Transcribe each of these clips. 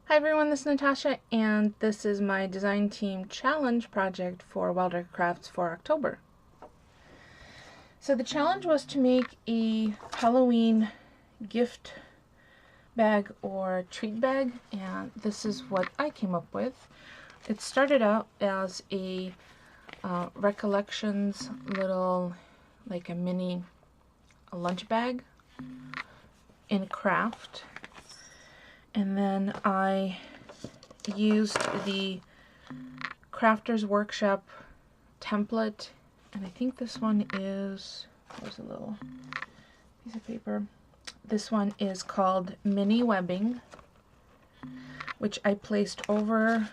Hi everyone, this is Natasha, and this is my design team challenge project for Wilder Crafts for October. So the challenge was to make a Halloween gift bag or treat bag, and this is what I came up with. It started out as a recollections little, like a mini lunch bag in craft. And then I used the Crafter's Workshop template, and I think this one is, there's a little piece of paper. This one is called Mini Webbing, which I placed over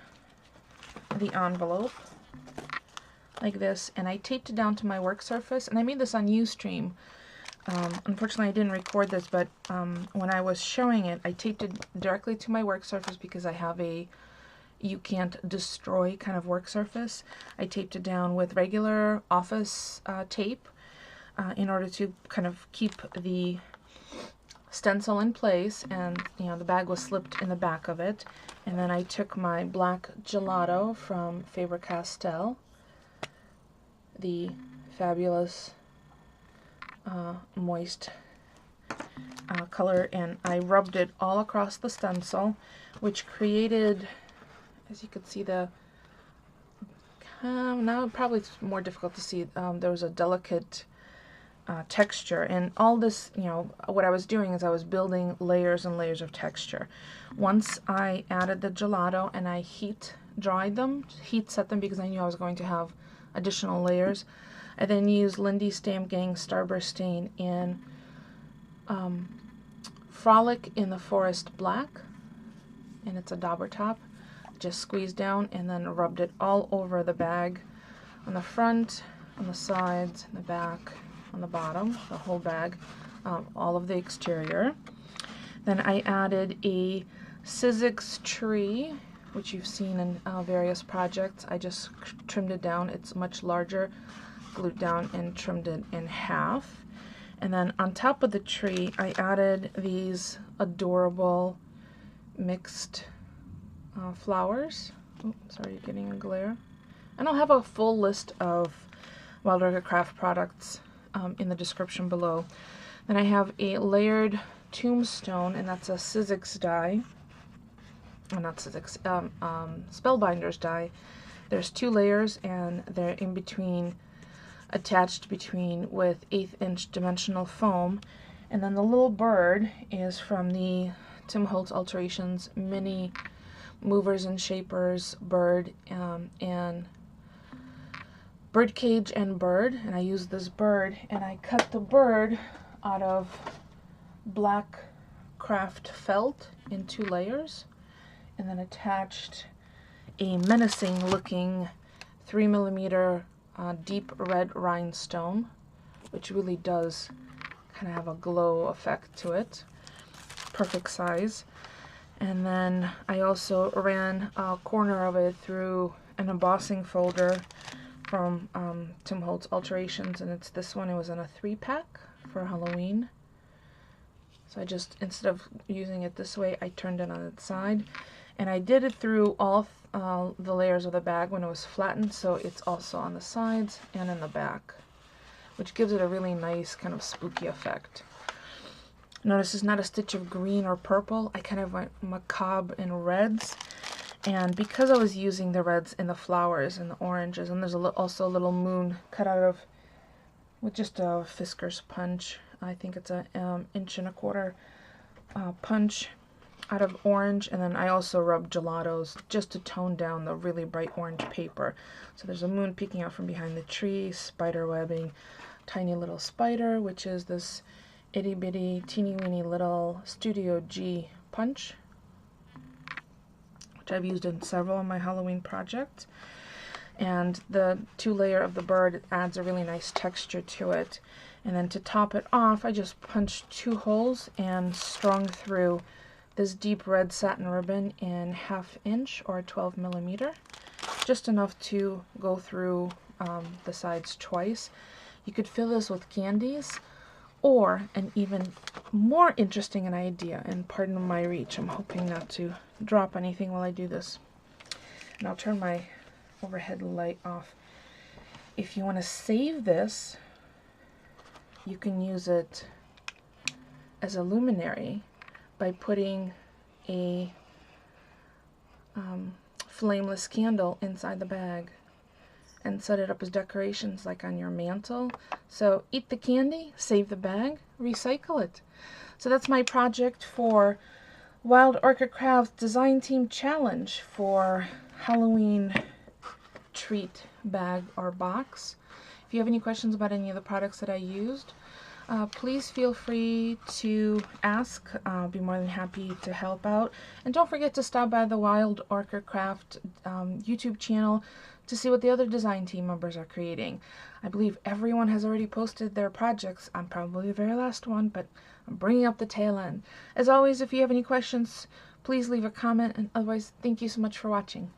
the envelope like this, and I taped it down to my work surface, and I made this on Ustream. Unfortunately, I didn't record this, but when I was showing it, I taped it directly to my work surface because I have a you can't destroy kind of work surface. I taped it down with regular office tape in order to kind of keep the stencil in place, and the bag was slipped in the back of it. And then I took my black gelato from Faber-Castell, the fabulous moist color, and I rubbed it all across the stencil, which created, as you could see, the now probably it's more difficult to see, there was a delicate texture, and all this, what I was doing is I was building layers and layers of texture. Once I added the gelato and I heat set them because I knew I was going to have additional layers. I then used Lindy Stamp Gang Starburst Stain in Frolic in the Forest Black, and it's a dauber top. Just squeezed down and then rubbed it all over the bag, on the front, on the sides, the back, on the bottom, the whole bag, all of the exterior. Then I added a Sizzix tree, which you've seen in various projects. I just trimmed it down. It's much larger, glued down and trimmed it in half. And then on top of the tree, I added these adorable mixed flowers. Oh, sorry, you're getting a glare. And I'll have a full list of Wilder Craft products in the description below. Then I have a layered tombstone, and that's a Sizzix die. Well, not Sizzix, Spellbinders die. There's 2 layers, and they're in between, attached between with 1/8 inch dimensional foam. And then the little bird is from the Tim Holtz Alterations mini movers and shapers bird, and birdcage and bird. And I used this bird, and I cut the bird out of black craft felt in 2 layers, and then attached a menacing looking 3mm deep red rhinestone, which really does kind of have a glow effect to it. Perfect size. And then I also ran a corner of it through an embossing folder from Tim Holtz Alterations, and it's this one. It was in a 3-pack for Halloween. So I just, instead of using it this way, I turned it on its side. And I did it through all the layers of the bag when it was flattened, so it's also on the sides and in the back, which gives it a really nice kind of spooky effect. Notice it's not a stitch of green or purple. I kind of went macabre in reds, and because I was using the reds in the flowers and the oranges, and there's also a little moon cut out of, with just a Fisker's punch. I think it's a 1.25 inch punch out of orange, and then I also rubbed gelatos just to tone down the really bright orange paper. So there's a moon peeking out from behind the tree, spider webbing, tiny little spider, which is this itty bitty teeny weeny little Studio G punch, which I've used in several of my Halloween projects. And the 2-layer of the bird adds a really nice texture to it. And then to top it off, I just punched 2 holes and strung through this deep red satin ribbon in 1/2 inch or 12mm, just enough to go through the sides twice. You could fill this with candies, Or an even more interesting an idea, and pardon my reach, I'm hoping not to drop anything while I do this. And I'll turn my overhead light off. If you want to save this, you can use it as a luminary by putting a flameless candle inside the bag and set it up as decorations like on your mantle. So eat the candy, save the bag, recycle it. So that's my project for Wild Orchid Crafts Design Team Challenge for Halloween treat bag or box. If you have any questions about any of the products that I used, please feel free to ask. I'll be more than happy to help out. And don't forget to stop by the Wild Orchid Craft YouTube channel to see what the other design team members are creating. I believe everyone has already posted their projects. I'm probably the very last one, but I'm bringing up the tail end. As always, if you have any questions, please leave a comment, and otherwise, thank you so much for watching.